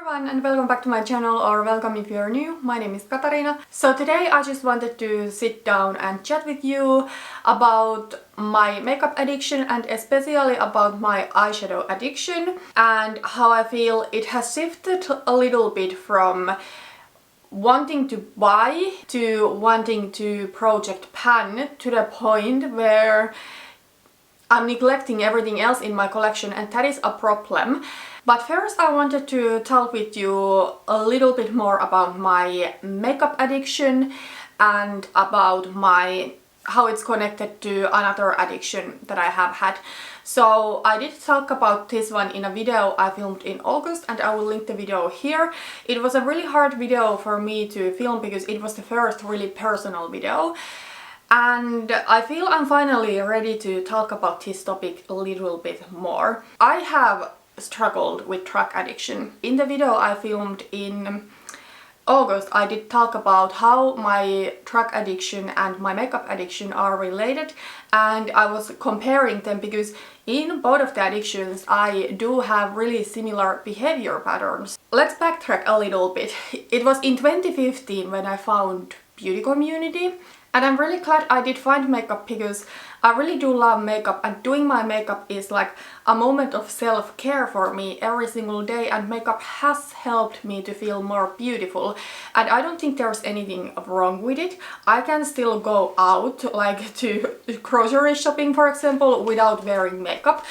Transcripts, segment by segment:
everyone and welcome back to my channel, or welcome if you're new. My name is Katarina. So today I just wanted to sit down and chat with you about my makeup addiction and especially about my eyeshadow addiction and how I feel it has shifted a little bit from wanting to buy to wanting to project pan to the point where I'm neglecting everything else in my collection, and that is a problem. But first I wanted to talk with you a little bit more about my makeup addiction and about how it's connected to another addiction that I have had. So I did talk about this one in a video I filmed in August, and I will link the video here. It was a really hard video for me to film because it was the first really personal video. And I feel I'm finally ready to talk about this topic a little bit more. I have struggled with drug addiction. In the video I filmed in August, I did talk about how my drug addiction and my makeup addiction are related, and I was comparing them because in both of the addictions I do have really similar behavior patterns. Let's backtrack a little bit. It was in 2015 when I found beauty community. And I'm really glad I did find makeup because I really do love makeup, and doing my makeup is like a moment of self-care for me every single day, and makeup has helped me to feel more beautiful. And I don't think there's anything wrong with it. I can still go out, like to grocery shopping for example, without wearing makeup.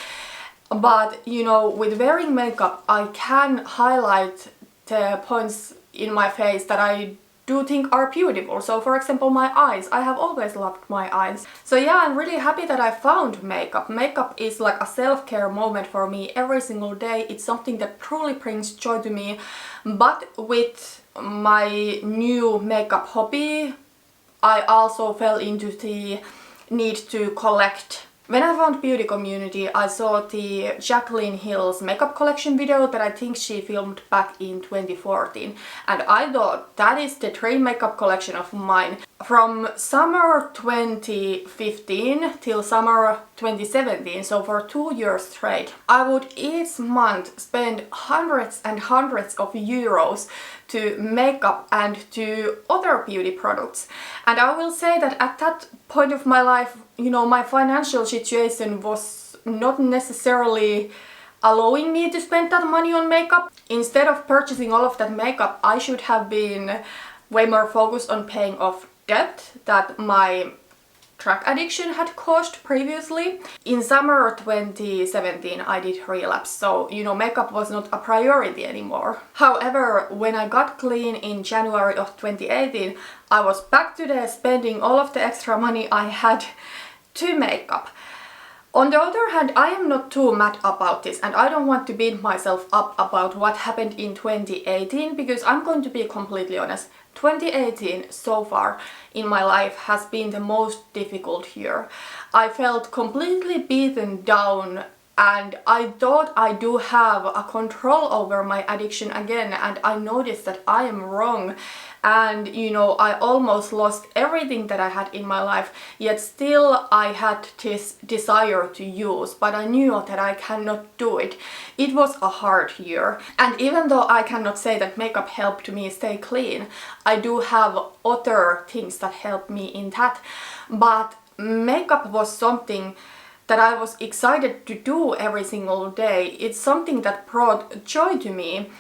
But you know, with wearing makeup I can highlight the points in my face that I do think are beautiful. So for example, my eyes. I have always loved my eyes. So yeah, I'm really happy that I found makeup. Makeup is like a self-care moment for me every single day. It's something that truly brings joy to me. But with my new makeup hobby, I also fell into the need to collect. When I found beauty community, I saw the Jaclyn Hill's makeup collection video that I think she filmed back in 2014, and I thought that is the dream makeup collection of mine. From summer 2015 till summer 2017, so for 2 years straight, I would each month spend hundreds and hundreds of euros to makeup and to other beauty products. And I will say that at that point of my life, you know, my financial situation was not necessarily allowing me to spend that money on makeup. Instead of purchasing all of that makeup, I should have been way more focused on paying off debt that my drug addiction had caused previously. In summer 2017 I did relapse, so you know, makeup was not a priority anymore. However, when I got clean in January of 2018, I was back to the spending all of the extra money I had to makeup. On the other hand, I am not too mad about this, and I don't want to beat myself up about what happened in 2018 because I'm going to be completely honest. 2018 so far in my life has been the most difficult year. I felt completely beaten down, and I thought I do have a control over my addiction again, and I noticed that I am wrong. And you know, I almost lost everything that I had in my life, yet still I had this desire to use, but I knew that I cannot do it. It was a hard year, and even though I cannot say that makeup helped me stay clean, I do have other things that helped me in that. But makeup was something that I was excited to do every single day. It's something that brought joy to me.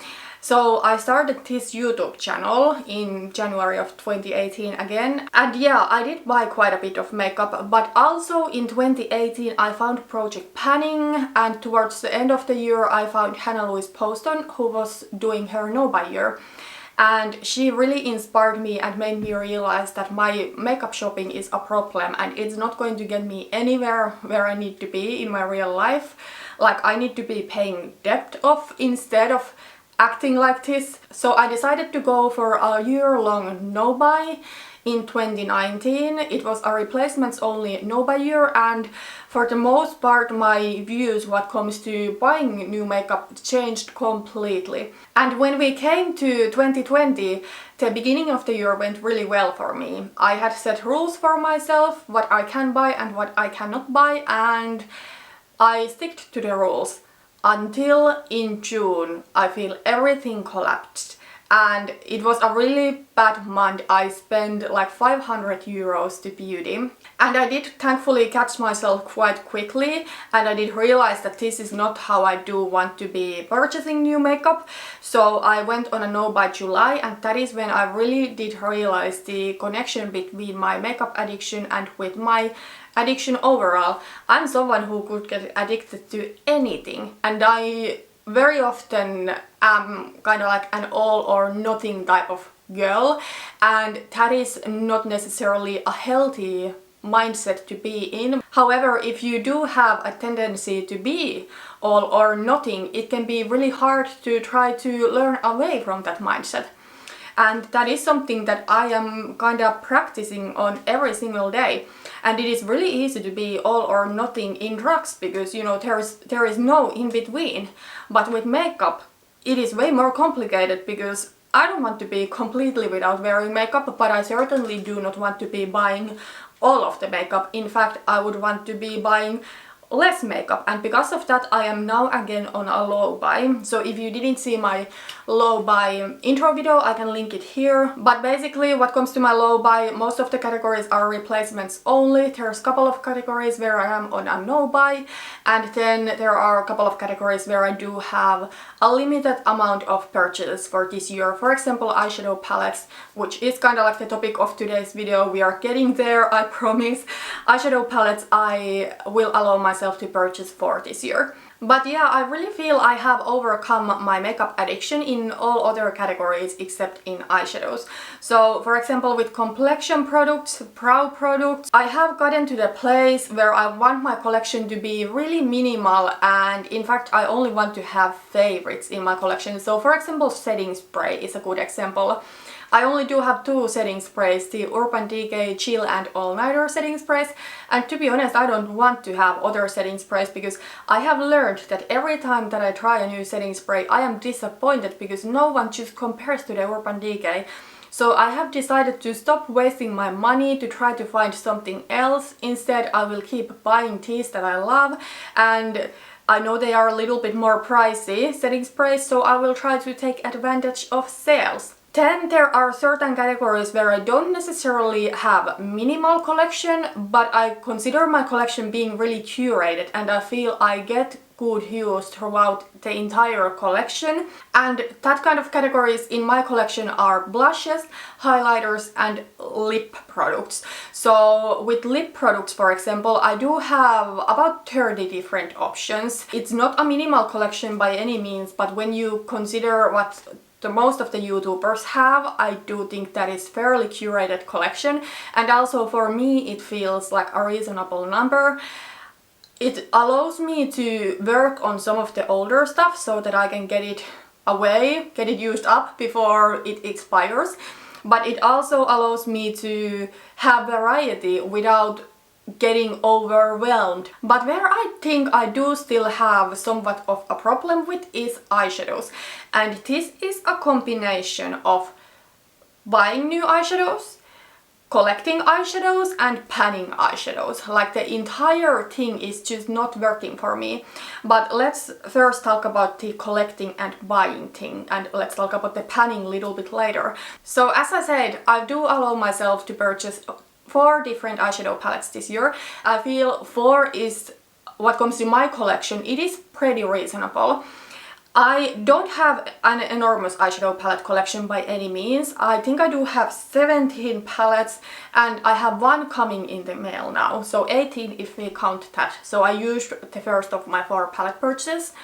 So I started this YouTube channel in January of 2018 again, and yeah, I did buy quite a bit of makeup, but also in 2018 I found Project Panning, and towards the end of the year I found Hannah Louise Poston, who was doing her No Buy year. And she really inspired me and made me realize that my makeup shopping is a problem and it's not going to get me anywhere where I need to be in my real life. Like, I need to be paying debt off instead of acting like this. So I decided to go for a year-long no-buy in 2019. It was a replacements only no-buy year, and for the most part my views what comes to buying new makeup changed completely. And when we came to 2020, the beginning of the year went really well for me. I had set rules for myself, what I can buy and what I cannot buy, and I sticked to the rules. until in June I feel everything collapsed. And it was a really bad month. I spent like 500 euros to beauty. And I did thankfully catch myself quite quickly, and I did realize that this is not how I do want to be purchasing new makeup. So I went on a no by July, and that is when I really did realize the connection between my makeup addiction and with my addiction overall. I'm someone who could get addicted to anything, and I very often am kind of like an all or nothing type of girl, and that is not necessarily a healthy mindset to be in. However, if you do have a tendency to be all or nothing, it can be really hard to try to learn away from that mindset. And that is something that I am kind of practicing on every single day. And it is really easy to be all or nothing in drugs because, you know, there is no in between. But with makeup, it is way more complicated because I don't want to be completely without wearing makeup, but I certainly do not want to be buying all of the makeup. In fact, I would want to be buying less makeup, and because of that I am now again on a low buy. So if you didn't see my low buy intro video, I can link it here. But basically what comes to my low buy, most of the categories are replacements only. There's a couple of categories where I am on a no buy, and then there are a couple of categories where I do have a limited amount of purchases for this year. For example, eyeshadow palettes, which is kind of like the topic of today's video. We are getting there, I promise. Eyeshadow palettes I will allow myself to purchase for this year. But yeah, I really feel I have overcome my makeup addiction in all other categories except in eyeshadows. So for example, with complexion products, brow products, I have gotten to the place where I want my collection to be really minimal, and in fact I only want to have favorites in my collection. So for example, setting spray is a good example. I only do have two setting sprays, the Urban Decay Chill and All Nighter setting sprays, and to be honest I don't want to have other setting sprays because I have learned that every time that I try a new setting spray I am disappointed because no one just compares to the Urban Decay. So I have decided to stop wasting my money to try to find something else. Instead I will keep buying these that I love, and I know they are a little bit more pricey setting sprays, so I will try to take advantage of sales. Then there are certain categories where I don't necessarily have minimal collection, but I consider my collection being really curated, and I feel I get good use throughout the entire collection. And that kind of categories in my collection are blushes, highlighters and lip products. So with lip products, for example, I do have about 30 different options. It's not a minimal collection by any means, but when you consider what the most of the YouTubers have, I do think that is fairly curated collection, and also for me it feels like a reasonable number. It allows me to work on some of the older stuff so that I can get it away, get it used up before it expires, but it also allows me to have variety without getting overwhelmed. But where I think I do still have somewhat of a problem with is eyeshadows, and this is a combination of buying new eyeshadows, collecting eyeshadows and panning eyeshadows. Like the entire thing is just not working for me. But let's first talk about the collecting and buying thing, and let's talk about the panning a little bit later. So as I said, I do allow myself to purchase 4 different eyeshadow palettes this year. I feel 4 is, what comes to my collection, it is pretty reasonable. I don't have an enormous eyeshadow palette collection by any means. I think I do have 17 palettes, and I have one coming in the mail now, so 18 if we count that. So I used the first of my 4 palette purchases,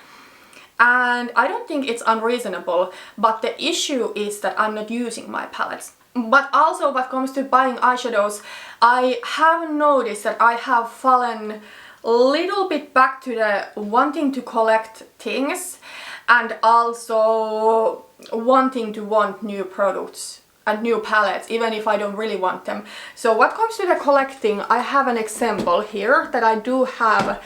and I don't think it's unreasonable, but the issue is that I'm not using my palettes. But also what comes to buying eyeshadows, I have noticed that I have fallen a little bit back to the wanting to collect things, and also wanting to want new products and new palettes even if I don't really want them. So what comes to the collecting, I have an example here that I do have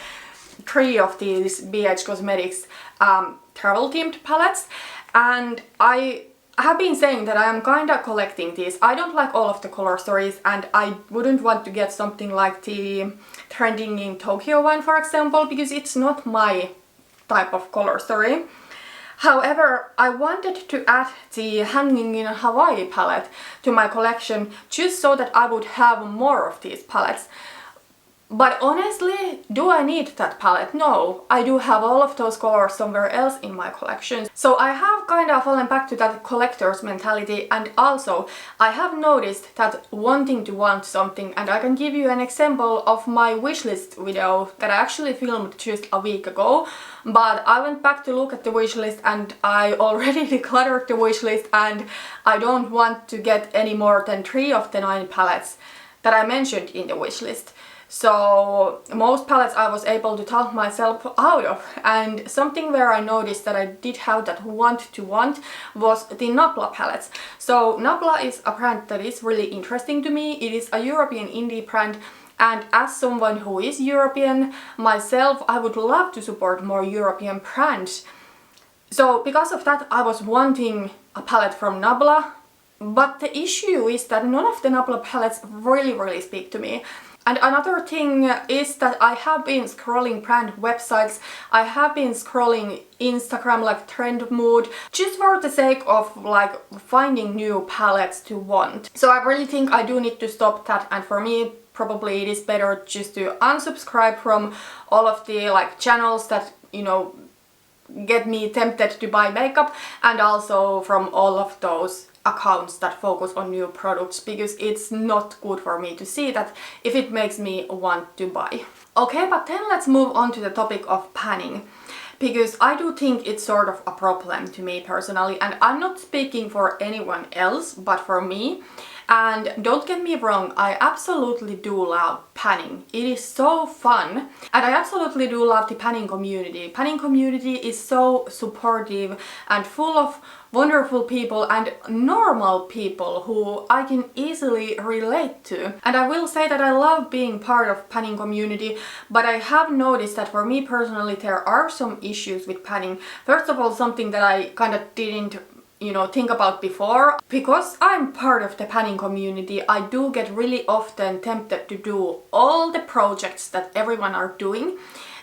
3 of these BH Cosmetics travel themed palettes, and I have been saying that I am kinda collecting these. I don't like all of the color stories, and I wouldn't want to get something like the trending in Tokyo one, for example, because it's not my type of color story. However, I wanted to add the Hanging in Hawaii palette to my collection just so that I would have more of these palettes. But honestly, do I need that palette? No, I do have all of those colors somewhere else in my collection. So I have kind of fallen back to that collector's mentality, and also I have noticed that wanting to want something, and I can give you an example of my wishlist video that I actually filmed just a week ago. But I went back to look at the wishlist and I already decluttered the wishlist, and I don't want to get any more than 3 of the 9 palettes that I mentioned in the wishlist. So most palettes I was able to talk myself out of, and something where I noticed that I did have that want was the Nabla palettes. So Nabla is a brand that is really interesting to me. It is a European indie brand, and as someone who is European myself, I would love to support more European brands. So because of that, I was wanting a palette from Nabla, but the issue is that none of the Nabla palettes really speak to me. And another thing is that I have been scrolling brand websites, I have been scrolling Instagram like trend mood, just for the sake of like finding new palettes to want. So I really think I do need to stop that, and for me probably it is better just to unsubscribe from all of the like channels that, you know, get me tempted to buy makeup, and also from all of those accounts that focus on new products, because it's not good for me to see that if it makes me want to buy. Okay, but then let's move on to the topic of panning, because I do think it's sort of a problem to me personally, and I'm not speaking for anyone else but for me. And don't get me wrong, I absolutely do love panning. It is so fun, and I absolutely do love the panning community. Panning community is so supportive and full of wonderful people and normal people who I can easily relate to. And I will say that I love being part of panning community, but I have noticed that for me personally there are some issues with panning. First of all, something that I kind of didn't think about before. Because I'm part of the panning community, I do get really often tempted to do all the projects that everyone are doing,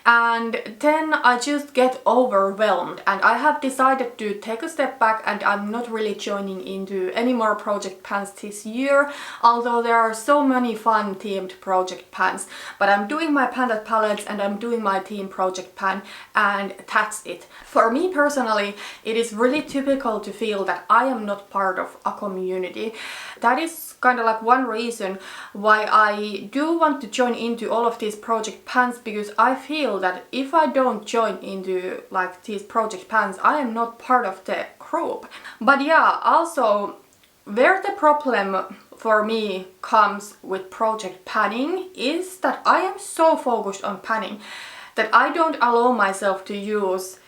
and then I just get overwhelmed, and I have decided to take a step back, and I'm not really joining into any more project pans this year, although there are so many fun themed project pans. But I'm doing my Panda palettes and I'm doing my theme project pan, and that's it. For me personally, it is really typical to feel that I am not part of a community. That is kind of like one reason why I do want to join into all of these project pans, because I feel that if I don't join into like these project pans, I am not part of the group. But yeah, also where the problem for me comes with project panning is that I am so focused on panning that I don't allow myself to use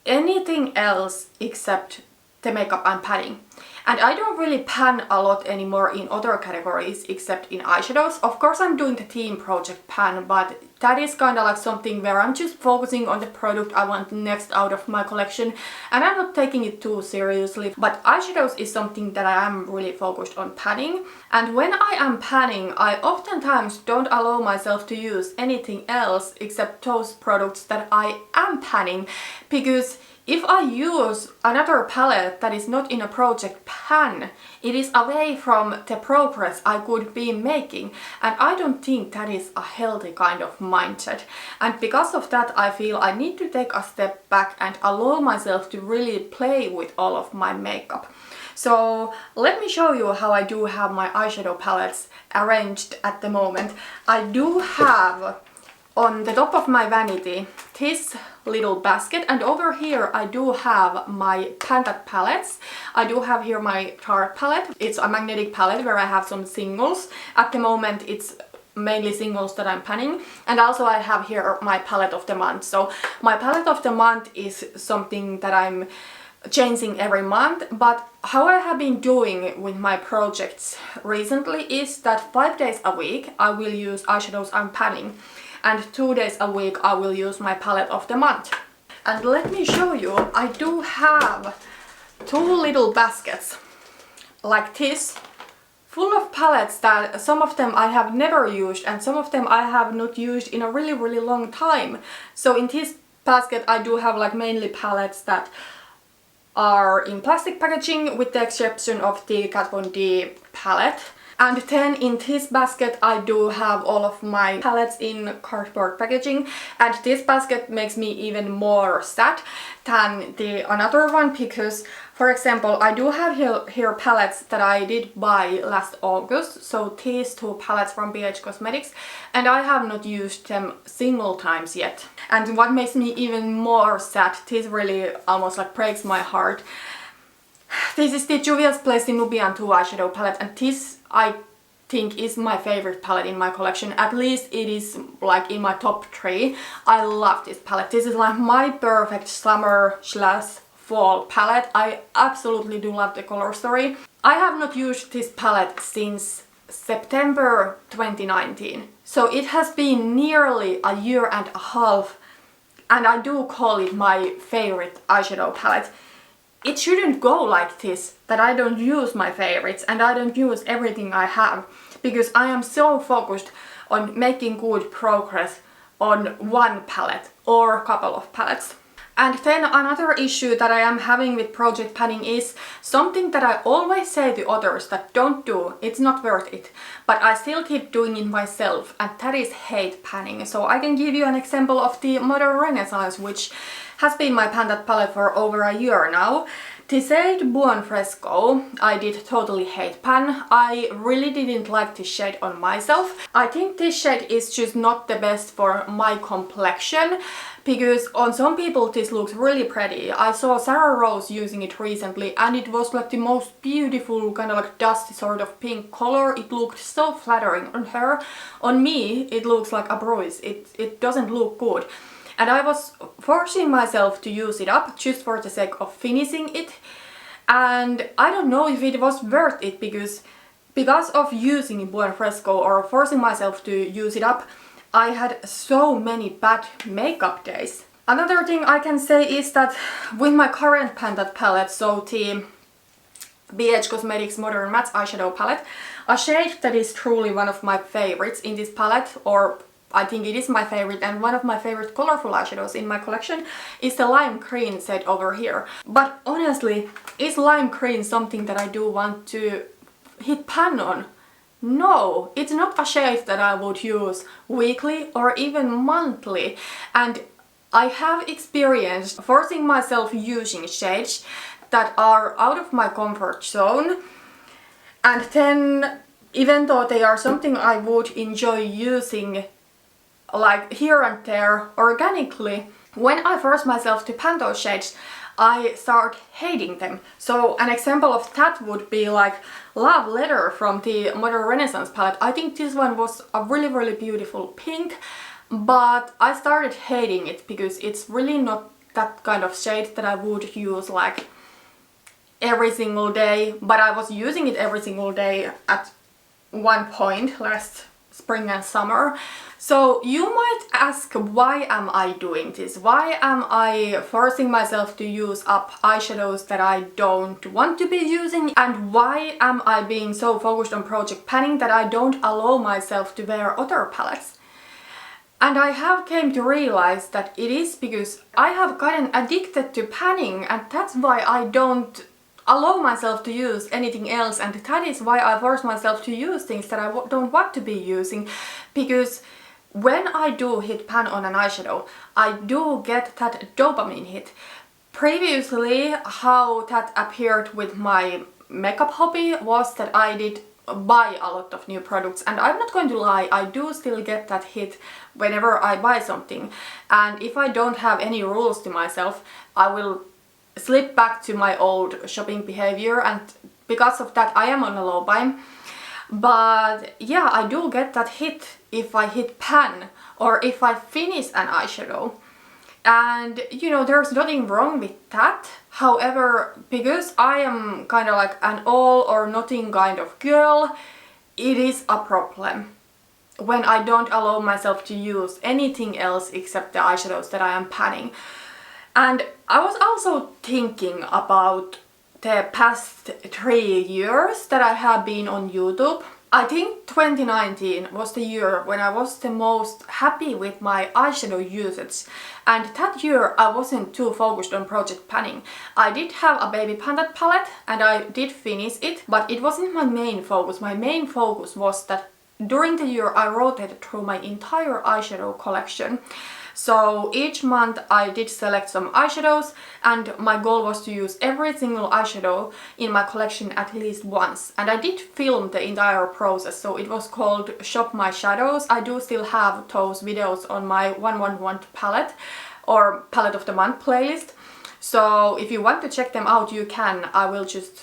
anything else except the makeup I'm panning. And I don't really pan a lot anymore in other categories except in eyeshadows. Of course I'm doing the theme project pan, but that is kind of like something where I'm just focusing on the product I want next out of my collection, and I'm not taking it too seriously. But eyeshadows is something that I am really focused on panning. And when I am panning, I oftentimes don't allow myself to use anything else except those products that I am panning, because if I use another palette that is not in a project pan, it is away from the progress I could be making, and I don't think that is a healthy kind of mindset. And because of that, I feel I need to take a step back and allow myself to really play with all of my makeup. So let me show you how I do have my eyeshadow palettes arranged at the moment. I do have on the top of my vanity this little basket, and over here I do have my Panda palettes. I do have here my Tarte palette. It's a magnetic palette where I have some singles. At the moment it's mainly singles that I'm panning, and also I have here my palette of the month. So my palette of the month is something that I'm changing every month, but how I have been doing with my projects recently is that 5 days a week I will use eyeshadows I'm panning, and 2 days a week I will use my palette of the month. And let me show you, I do have 2 little baskets like this, full of palettes that some of them I have never used and some of them I have not used in a really long time. So in this basket I do have like mainly palettes that are in plastic packaging with the exception of the Kat Von D palette. And then in this basket I do have all of my palettes in cardboard packaging, and this basket makes me even more sad than the another one because, for example, I do have here palettes that I did buy last August, so these two palettes from BH Cosmetics, and I have not used them single times yet. And what makes me even more sad, this really almost like breaks my heart. This is the Juvia's Place the Nubian 2 eyeshadow palette, and this I think is my favorite palette in my collection. At least it is like in my top 3. I love this palette. This is like my perfect summer/fall palette. I absolutely do love the color story. I have not used this palette since September 2019. So it has been nearly a year and a half, and I do call it my favorite eyeshadow palette. It shouldn't go like this, that I don't use my favorites and I don't use everything I have, because I am so focused on making good progress on one palette or a couple of palettes. And then another issue that I am having with project panning is something that I always say to others that don't do, it's not worth it, but I still keep doing it myself, and that is hate panning. So I can give you an example of the Modern Renaissance, which has been my pan palette for over a year now. The shade Buon Fresco I did totally hate pan. I really didn't like this shade on myself. I think this shade is just not the best for my complexion, because on some people this looks really pretty. I saw Sarah Rose using it recently and it was like the most beautiful kind of like dusty sort of pink color. It looked so flattering on her. On me it looks like a bruise. It doesn't look good. And I was forcing myself to use it up just for the sake of finishing it. And I don't know if it was worth it, because of using Buon Fresco or forcing myself to use it up, I had so many bad makeup days. Another thing I can say is that with my current Pantat palette, so the BH Cosmetics Modern Matte Eyeshadow palette, a shade that is truly one of my favorites in this palette, or I think it is my favorite and one of my favorite colorful eyeshadows in my collection, is the lime green shade over here. But honestly, is lime green something that I do want to hit pan on? No, it's not a shade that I would use weekly or even monthly. And I have experienced forcing myself using shades that are out of my comfort zone, and then even though they are something I would enjoy using like here and there organically, when I force myself to pan those shades, I start hating them. So an example of that would be like Love Letter from the Modern Renaissance palette. I think this one was a really beautiful pink, but I started hating it because it's really not that kind of shade that I would use like every single day, but I was using it every single day at one point last spring and summer. So you might ask, why am I doing this? Why am I forcing myself to use up eyeshadows that I don't want to be using? And why am I being so focused on project panning that I don't allow myself to wear other palettes? And I have came to realize that it is because I have gotten addicted to panning, and that's why I don't allow myself to use anything else, and that is why I force myself to use things that I don't want to be using. Because when I do hit pan on an eyeshadow, I do get that dopamine hit. Previously, how that appeared with my makeup hobby was that I did buy a lot of new products, and I'm not going to lie, I do still get that hit whenever I buy something. And if I don't have any rules to myself, I will slip back to my old shopping behavior, and because of that I am on a low buy. But yeah, I do get that hit if I hit pan or if I finish an eyeshadow. And you know, there's nothing wrong with that. However, because I am kind of like an all or nothing kind of girl, it is a problem when I don't allow myself to use anything else except the eyeshadows that I am panning. And I was also thinking about the past 3 years that I have been on YouTube. I think 2019 was the year when I was the most happy with my eyeshadow usage, and that year I wasn't too focused on project panning. I did have a baby panda palette and I did finish it, but it wasn't my main focus. My main focus was that during the year I rotated through my entire eyeshadow collection. So each month I did select some eyeshadows, and my goal was to use every single eyeshadow in my collection at least once. And I did film the entire process, so it was called Shop My Shadows. I do still have those videos on my 111 palette or palette of the month playlist. So if you want to check them out, you can. I will just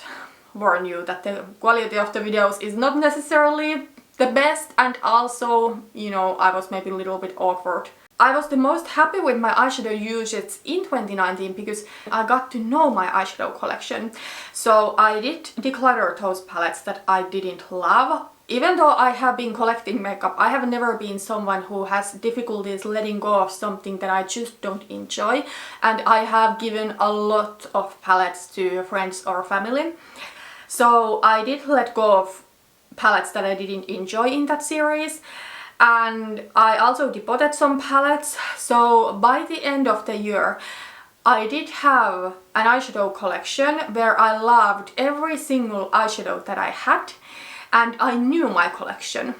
warn you that the quality of the videos is not necessarily the best, and also, you know, I was maybe a little bit awkward. I was the most happy with my eyeshadow usage in 2019 because I got to know my eyeshadow collection. So I did declutter those palettes that I didn't love. Even though I have been collecting makeup, I have never been someone who has difficulties letting go of something that I just don't enjoy. And I have given a lot of palettes to friends or family. So I did let go of palettes that I didn't enjoy in that series. And I also depotted some palettes, so by the end of the year I did have an eyeshadow collection where I loved every single eyeshadow that I had, and I knew my collection.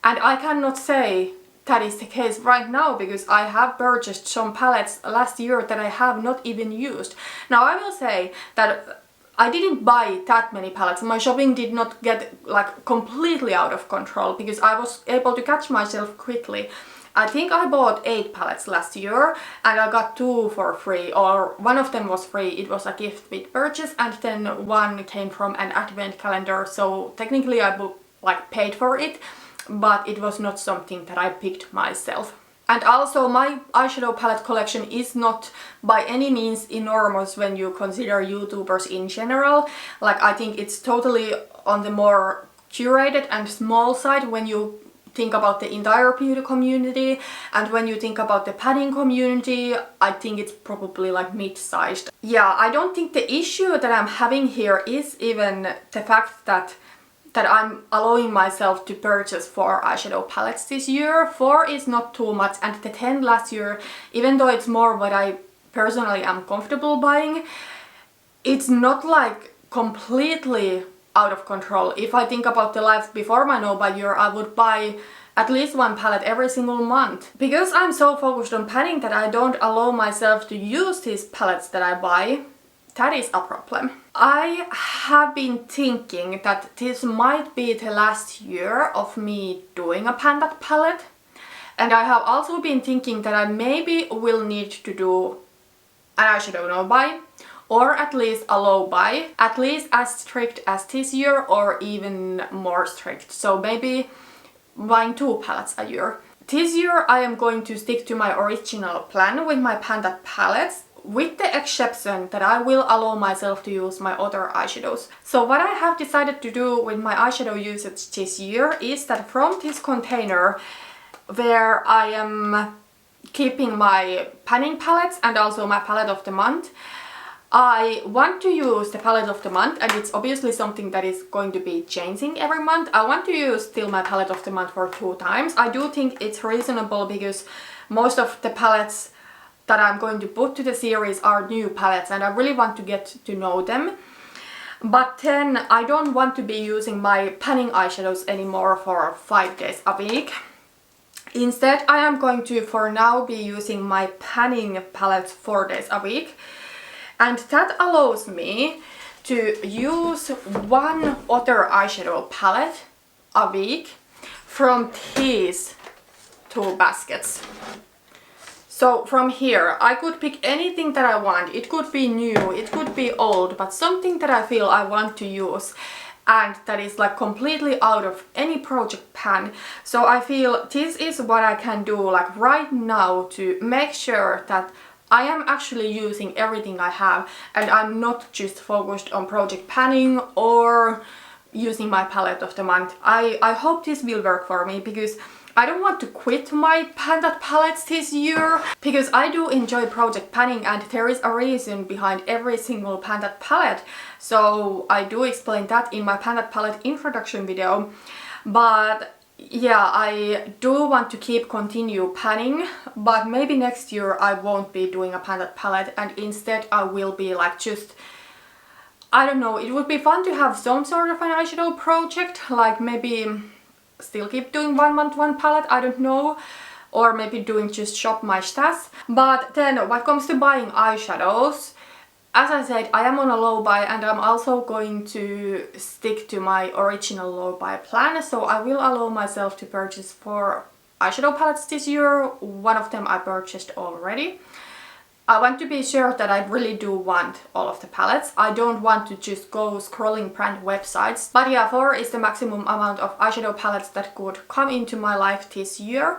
And I cannot say that is the case right now because I have purchased some palettes last year that I have not even used. Now I will say that I didn't buy that many palettes. My shopping did not get like completely out of control because I was able to catch myself quickly. I think I bought 8 palettes last year and I got 2 for free, or one of them was free. It was a gift with purchase, and then one came from an advent calendar, so technically I paid for it, but it was not something that I picked myself. And also my eyeshadow palette collection is not by any means enormous when you consider YouTubers in general. Like, I think it's totally on the more curated and small side when you think about the entire beauty community, and when you think about the padding community, I think it's probably like mid-sized. Yeah, I don't think the issue that I'm having here is even the fact that I'm allowing myself to purchase 4 eyeshadow palettes this year. 4 is not too much, and the 10 last year, even though it's more what I personally am comfortable buying, it's not like completely out of control. If I think about the life before my no-buy year, I would buy at least 1 palette every single month. Because I'm so focused on padding that I don't allow myself to use these palettes that I buy, that is a problem. I have been thinking that this might be the last year of me doing a panda palette, and I have also been thinking that I maybe will need to do an eyeshadow no-buy, or at least a low buy, at least as strict as this year or even more strict. So maybe buying 2 palettes a year. This year I am going to stick to my original plan with my panda palettes, with the exception that I will allow myself to use my other eyeshadows. So what I have decided to do with my eyeshadow usage this year is that from this container where I am keeping my panning palettes and also my palette of the month, I want to use the palette of the month, and it's obviously something that is going to be changing every month. I want to use still my palette of the month for 2 times. I do think it's reasonable because most of the palettes that I'm going to put to the series are new palettes and I really want to get to know them. But then I don't want to be using my panning eyeshadows anymore for 5 days a week. Instead, I am going to for now be using my panning palettes 4 days a week. And that allows me to use 1 other eyeshadow palette a week from these 2 baskets. So from here I could pick anything that I want. It could be new, it could be old, but something that I feel I want to use and that is like completely out of any project pan. So I feel this is what I can do like right now to make sure that I am actually using everything I have and I'm not just focused on project panning or using my palette of the month. I hope this will work for me because I don't want to quit my Candied palettes this year because I do enjoy project panning and there is a reason behind every single Candied palette. So I do explain that in my Candied palette introduction video. But yeah, I do want to continue panning, but maybe next year I won't be doing a Candied palette and instead I will be like just, I don't know, it would be fun to have some sort of an eyeshadow project, like maybe still keep doing 1 month 1 palette, I don't know, or maybe doing just shop my stash. But then when it comes to buying eyeshadows, as I said, I am on a low buy and I'm also going to stick to my original low buy plan, so I will allow myself to purchase 4 eyeshadow palettes this year. One of them I purchased already. I want to be sure that I really do want all of the palettes. I don't want to just go scrolling brand websites. But yeah, 4 is the maximum amount of eyeshadow palettes that could come into my life this year.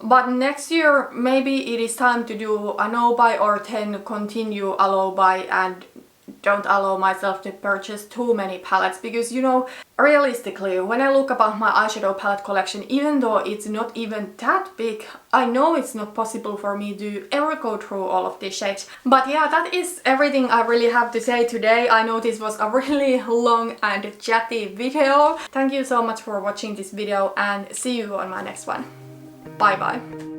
But next year maybe it is time to do a no buy or 10 continue a low buy and don't allow myself to purchase too many palettes, because you know, realistically, when I look about my eyeshadow palette collection, even though it's not even that big, I know it's not possible for me to ever go through all of these shades. But yeah, that is everything I really have to say today. I know this was a really long and chatty video. Thank you so much for watching this video and see you on my next one. Bye bye.